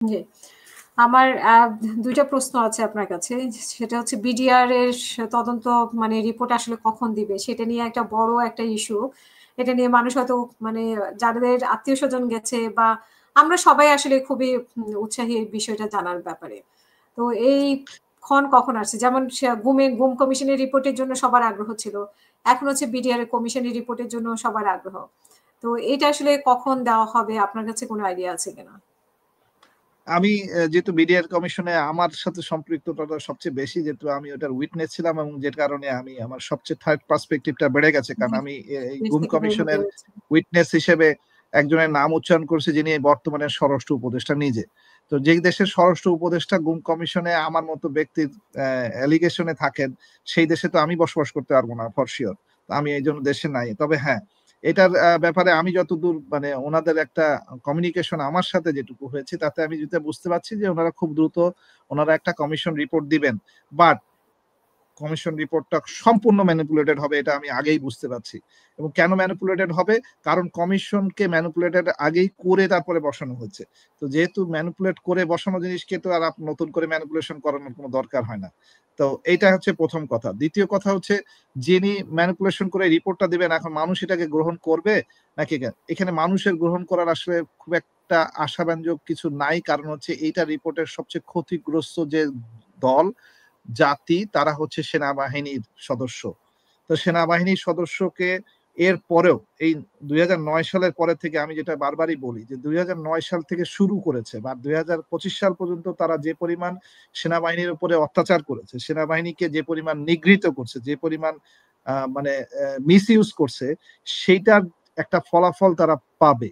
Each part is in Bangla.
জি। আমার ২ টা প্রশ্ন আছে আপনার কাছে। সেটা হচ্ছে বিডিআর এর তদন্ত মানে রিপোর্ট আসলে কখন দিবে? সেটা নিয়ে একটা বড় একটা ইস্যু। এটা নিয়ে মানুষ হয়তো মানে যাদের আত্মীয়স্বজন গেছে বা আমরা সবাই আসলে খুবই উৎসাহী এই বিষয়টা জানার ব্যাপারে। তো এই ক্ষণ কখন আসছে? যেমন গুম কমিশনের রিপোর্টের জন্য সবার আগ্রহ ছিল। এখন হচ্ছে বিডিআর এর কমিশনের রিপোর্টের জন্য সবার আগ্রহ। তো এইটা আসলে কখন দেওয়া হবে আপনার কাছে কোনো আইডিয়া আছে কিনা? আমি যেহেতু বিডিআর কমিশনে আমার সাথে সম্পৃক্ততাটা সবচেয়ে বেশি, যেহেতু আমি ওটার উইটনেস ছিলাম এবং যে কারণে আমি আমার সবচেয়ে থার্ড পার্সপেক্টিভটা বেড়ে গেছে, কারণ জি, আমি এই দেশ গুম থেকে বের হতে কমিশনের হয়েছে। উইটনেস হিসেবে একজনের নাম উচ্চারণ করছে যিনি বর্তমানে স্বরাষ্ট্র উপদেষ্টা নিজে। তো যেই দেশের স্বরাষ্ট্র উপদেষ্টা গুম কমিশনে আমার মতো ব্যক্তির অ্যালিগেশনে থাকেন, সেই দেশে তো আমি বসবাস করতে পারবো না ফর শিওর। আমি এই জন্য দেশে নাই। তবে হ্যাঁ, এটার ব্যাপারে আমি যতদূর মানে ওনাদের একটা কমিউনিকেশন আমার সাথে যেটুকু হয়েছে, তাতে আমি যেটা বুঝতে পারছি যে ওনারা খুব দ্রুত ওনারা একটা কমিশন রিপোর্ট দিবেন। বাট কমিশন রিপোর্টটা সম্পূর্ণ ম্যানিপুলেটেড হবে, এটা আমি আগেই বুঝতে পারছি। এবং কেন ম্যানিপুলেটেড হবে? কারণ কমিশনকে ম্যানিপুলেটেড আগেই করে তারপরে বসানো হচ্ছে। তো যেহেতু ম্যানিপুলেট করে বসানো জিনিসকে তো আর নতুন করে ম্যানিপুলেশন করানোর কোনো দরকার হয় না। তো এইটা হচ্ছে প্রথম কথা। দ্বিতীয় কথা হচ্ছে, যিনি ম্যানিপুলেশন করে রিপোর্টটা দিবেন, এখন মানুষ এটাকে গ্রহণ করবে নাকি? এখানে মানুষের গ্রহণ করার আসলে খুব একটা আশাব্যঞ্জক কিছু নাই। কারণ হচ্ছে এইটা রিপোর্টের সবচেয়ে ক্ষতিগ্রস্ত যে দল, জাতি, তারা হচ্ছে সেনাবাহিনীর সদস্য। তো সেনাবাহিনীর সদস্যকে এর পরেও এই ২০০৯ সালের পরে থেকে আমি যেটা বারবারই বলি যে ২০০৯ সাল থেকে শুরু করেছে বা ২০২৫ সাল পর্যন্ত তারা যে পরিমাণ সেনাবাহিনীর উপরে অত্যাচার করেছে, সেনাবাহিনীকে যে পরিমাণ নিগৃহীত করছে, যে পরিমাণ মানে মিসইউজ করছে, সেইটার একটা ফলাফল তারা পাবে।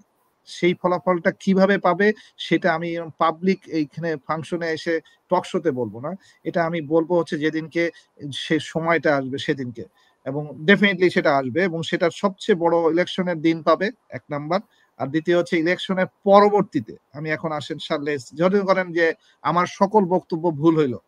সেই ফলাফলটা কিভাবে পাবে সেটা আমি পাবলিক এইখানে ফাংশনে এসে টক শোতে বলবো না। এটা আমি বলবো হচ্ছে যেদিনকে সে সময়টা আসবে সেদিনকে। এবং ডেফিনিটলি সেটা আসবে এবং সেটার সবচেয়ে বড় ইলেকশনের দিন পাবে ১ নাম্বার। আর দ্বিতীয় হচ্ছে ইলেকশনের পরবর্তীতে আমি এখন আসেন সামনে যদি করেন যে আমার সকল বক্তব্য ভুল হইলো।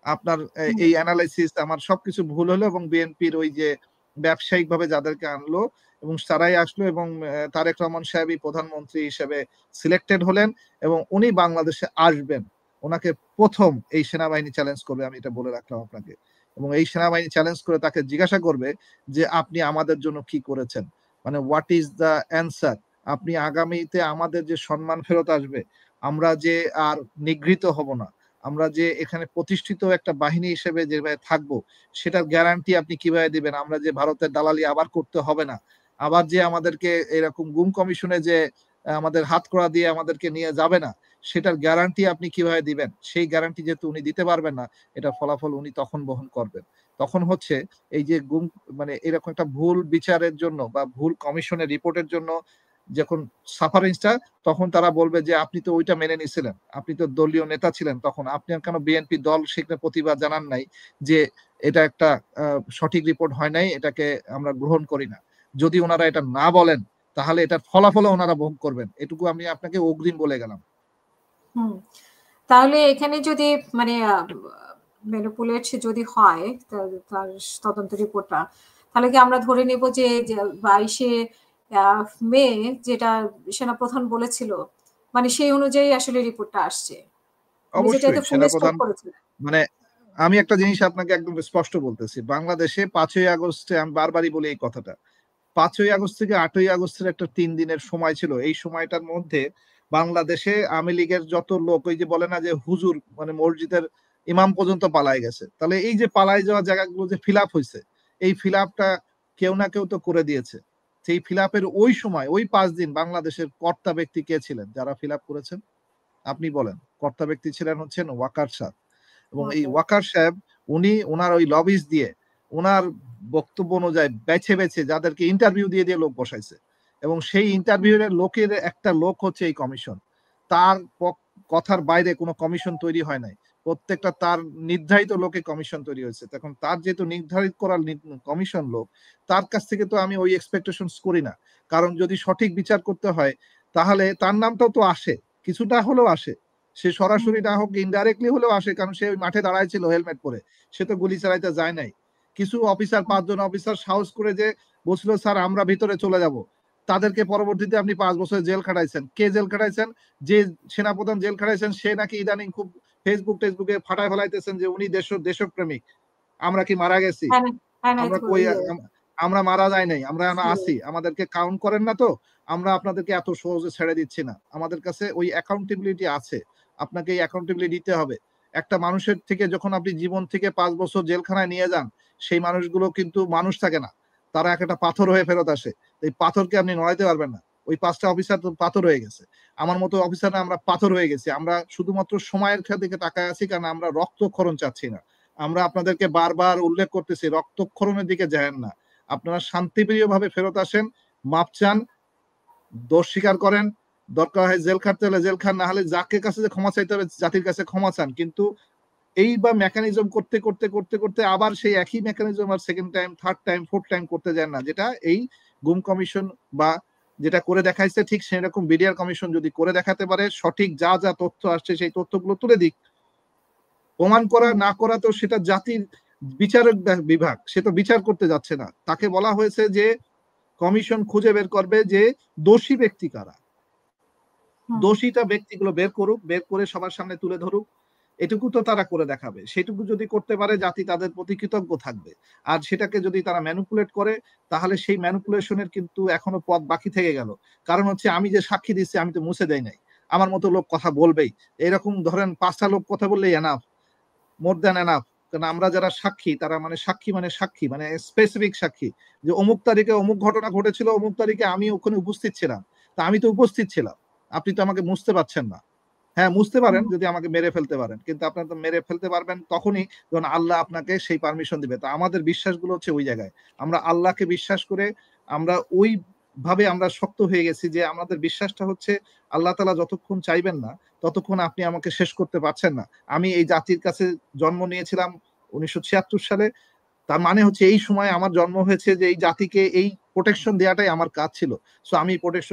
আপনার হুম, এই এনালাইসিস আমার সবকিছু ভুল হলো এবং বিএনপির ওই যে ব্যবসায়িকভাবে যাদেরকে আনলো এবং তারাই আসলো এবং তারেক রহমান সাহেবই প্রধানমন্ত্রী হিসেবে সিলেক্টেড হলেন এবং উনি বাংলাদেশে আসবেন। ওনাকে ১ম এই সেনাবাহিনী চ্যালেঞ্জ করবে, আমি এটা বলে রাখলাম আপনাকে। এবং এই সেনাবাহিনী চ্যালেঞ্জ করে তাকে জিজ্ঞাসা করবে যে, "আপনি আমাদের জন্য কি করেছেন? মানে হোয়াট ইস দ্য অ্যানসার? আপনি আগামীতে আমাদের যে সম্মান ফেরত আসবে, আমরা যে আর নিগৃহীত হব না, আমরা যে এখানে প্রতিষ্ঠিত একটা বাহিনী হিসেবে যেভাবে থাকবো, সেটার গ্যারান্টি আপনি কিভাবে দিবেন? আমরা যে ভারতের দালালি আবার করতে হবে না। আবার যে আমাদেরকে এরকম গুম কমিশনে যে আমাদের হাতকড়া দিয়ে আমাদেরকে নিয়ে যাবে না, সেটার গ্যারান্টি আপনি কিভাবে দিবেন? সেই গ্যারান্টি যেহেতু উনি দিতে পারবেন না, এটার ফলাফল উনি তখন বহন করবেন। তখন হচ্ছে এই যে গুম মানে এরকম একটা ভুল বিচারের জন্য বা ভুল কমিশনের রিপোর্টের জন্য যখন সাফারিংসটা, তখন তারা বলবে যে, "আপনি তো ওইটা মেনে নিছিলেন। আপনি তো দলীয় নেতা ছিলেন তখন। আপনি আর কেন বিএনপি দল সেখানে প্রতিবাদ জানান নাই যে, এটা একটা আ সঠিক রিপোর্ট হয় নাই, এটাকে আমরা গ্রহণ করি না।" যদি উনারা এটা না বলেন, তাহলে এটার ফলাফলও উনারা ভোগ করবেন। এটুকু আমি আপনাকে অগ্রিম বলে গেলাম। হুম। তাহলে এখানে যদি মানে ম্যানিপুলেট যদি হয় তার তদন্ত রিপোর্টটা, তাহলে কি আমরা ধরে নিব যে ২২ এ আ মে যেটা সেনাপ্রধান বলেছিল, মানে সেই অনুযায়ী আসলে রিপোর্টটা আসছে। উনি যেটা অবশ্যই এতে ফুল স্টপ সেনাপ্রধান করেছিলেন। মানে আমি একটা জিনিস আপনাকে একদম স্পষ্ট বলতেছি। বাংলাদেশে ৫ই আগস্টে আমি বারবারই বলি এই কথাটা। ৫ই আগস্ট থেকে ৮ই আগস্টের একটা ৩ দিনের সময় ছিল। এই সময়টার মধ্যে বাংলাদেশে আওয়ামী লীগের যত লোক, ওই যে বলে না যে হুজুর মানে মসজিদের ইমাম পর্যন্ত পালায় গেছে। তাহলে এই যে পালায় যাওয়া জায়গাগুলো যে ফিল আপ হইছে, এই ফিল আপটা কেউ না কেউ তো করে দিয়েছে। সেই ফিল আপের ওই সময় ওই ৫ দিন বাংলাদেশের কর্তা ব্যক্তি কে ছিলেন যারা ফিল আপ করেছেন? আপনি বলেন। কর্তা ব্যক্তি ছিলেন হচ্ছেন ওয়াকার সাহেব। এবং এই ওকে। ওয়াকার সাহেব উনি উনার ওই লবিজ দিয়ে উনার বক্তব্য অনুযায়ী বেছে যাদেরকে ইন্টারভিউ দিয়ে লোক বসাইছে এবং সেই ইন্টারভিউ এর লোকের একটা লোক হচ্ছে এই কমিশন। তার কথার বাইরে কোনো কমিশন তৈরি হয় নাই। প্রত্যেকটা তার নির্ধারিত লোকে কমিশন তৈরি হয়েছে। তখন তার যেহেতু নির্ধারিত করা কমিশন লোক, তার কাছ থেকে তো আমি ওই এক্সপেকটেশনস করি না। কারণ যদি সঠিক বিচার করতে হয় তাহলে তার নামটাও তো আসে। কিছুটা হলেও আসে। সে হুম, সরাসরি না হোক ইনডাইরেক্টলি হলেও আসে, কারণ সে ওই মাঠে দাঁড়ায় ছিল হেলমেট পরে। সে তো গুলি চালাইতে যায় নাই। কিছু অফিসার, ৫ জন অফিসার সাহস করে যে বলছিল, "স্যার আমরা ভিতরে চলে যাব।" তাদেরকে পরবর্তীতে আপনি 5 বছর জেল খাটাইছেন। কে জেল খাটাইছেন? যে সেনাপ্রধান জেল খাটাইছেন সে নাকি ইদানিং খুব ফেসবুকে ফাটায় ফেলাইতেছেন যে উনি দেশপ্রেমিক। আমরা কি মারা গেছি? আমরা কই? আমরা মারা যাই নাই, আমরা আছি। আমাদেরকে কাউন্ট করেন না তো? আমরা আপনাদেরকে এত সহজে ছেড়ে দিচ্ছি না। আমাদের কাছে ওই অ্যাকাউন্টেবিলিটি আছে। আপনাকে এই অ্যাকাউন্টেবিলিটি দিতে হবে। একটা মানুষের থেকে যখন আপনি জীবন থেকে 5 বছর জেলখানায় নিয়ে যান, সেই মানুষগুলো কিন্তু মানুষ থাকে না। তারা একটা পাথর হয়ে ফেরত আসে। এই পাথরকে আপনি নড়াইতে পারবেন না। ওই 5টা অফিসার তো পাথর হয়ে গেছে। আমার মতো অফিসাররা আমরা পাথর হয়ে গেছি। আমরা শুধুমাত্র সময়ের দিকে তাকায় আছি কারণ আমরা রক্তক্ষরণ চাচ্ছি না। আমরা আপনাদেরকে বারবার উল্লেখ করতেছি রক্তক্ষরণের দিকে যায়েন না। আপনারা শান্তিপ্রিয়ভাবে ফেরত আসেন, মাপ চান, দোষ স্বীকার করেন, দরকার হয় জেল খাটতে হলে জেল খান, না হলে যাকে কাছে যে ক্ষমা চাইতে হবে জাতির কাছে ক্ষমা চান। কিন্তু এই বা মেকানিজম করতে আবার সেই একই মেকানিজম আর second time, third time, fourth time করতে যান না। যেটা এই গুম কমিশন বা যেটা করে দেখাইছে ঠিক সেরকম বিডিআর কমিশন যদি করে দেখাতে পারে, সঠিক যা তথ্য আসছে সেই তথ্যগুলো তুলে দিক। প্রমাণ করা না করা তো সেটা জাতির বিচারক বিভাগ, সে তো বিচার করতে যাচ্ছে না। তাকে বলা হয়েছে যে কমিশন খুঁজে বের করবে যে দোষী ব্যক্তি কারা, দোষীটা ব্যক্তিগুলো বের করুক, বের করে সবার সামনে তুলে ধরুক। এটুকু তো তারা করে দেখাবে। সেটুকু যদি করতে পারে জাতি তাদের প্রতি কৃতজ্ঞ থাকবে। আর সেটাকে যদি তারা ম্যানিপুলেট করে তাহলে সেই ম্যানিপুলেশনের কিন্তু এখনো পথ বাকি থেকে গেল। কারণ হচ্ছে আমি যে সাক্ষী দিচ্ছি আমি তো মুছে দেই নাই, আমার মতো লোক কথা বলবেই। এরকম ধরেন 5টা লোক কথা বললেই এনাফ, মোর দ্যান এনাফ। কারণ আমরা যারা সাক্ষী তারা সাক্ষী মানে স্পেসিফিক সাক্ষী, যে অমুক তারিখে অমুক ঘটনা ঘটেছিল, অমুক তারিখে আমি ওখানে উপস্থিত ছিলাম। তা আমি তো উপস্থিত ছিলাম, আপনি তো আমাকে মুছতে পারছেন না। হ্যাঁ মুছতে পারেন যদি আমাকে মেরে ফেলতে পারেন, কিন্তু আপনার তো মেরে ফেলতে পারবেন তখনই যখন আল্লাহ আপনাকে সেই পারমিশন দিবে। তা আমাদের বিশ্বাসগুলো হচ্ছে ওই জায়গায়। আমরা আল্লাহকে বিশ্বাস করে আমরা ওই ভাবে আমরা শক্ত হয়ে গেছি যে আমাদের বিশ্বাসটা হচ্ছে আল্লাহ তাআলা যতক্ষণ চাইবেন না ততক্ষণ আপনি আমাকে শেষ করতে পারছেন না। আমি এই জাতির কাছে জন্ম নিয়েছিলাম 1976 সালে। তার মানে হচ্ছে এই সময় আমার জন্ম হয়েছে যে এই জাতিকে এই প্রোটেকশন দেওয়াটাই আমার কাজ ছিল। সো আমি প্রোটেকশন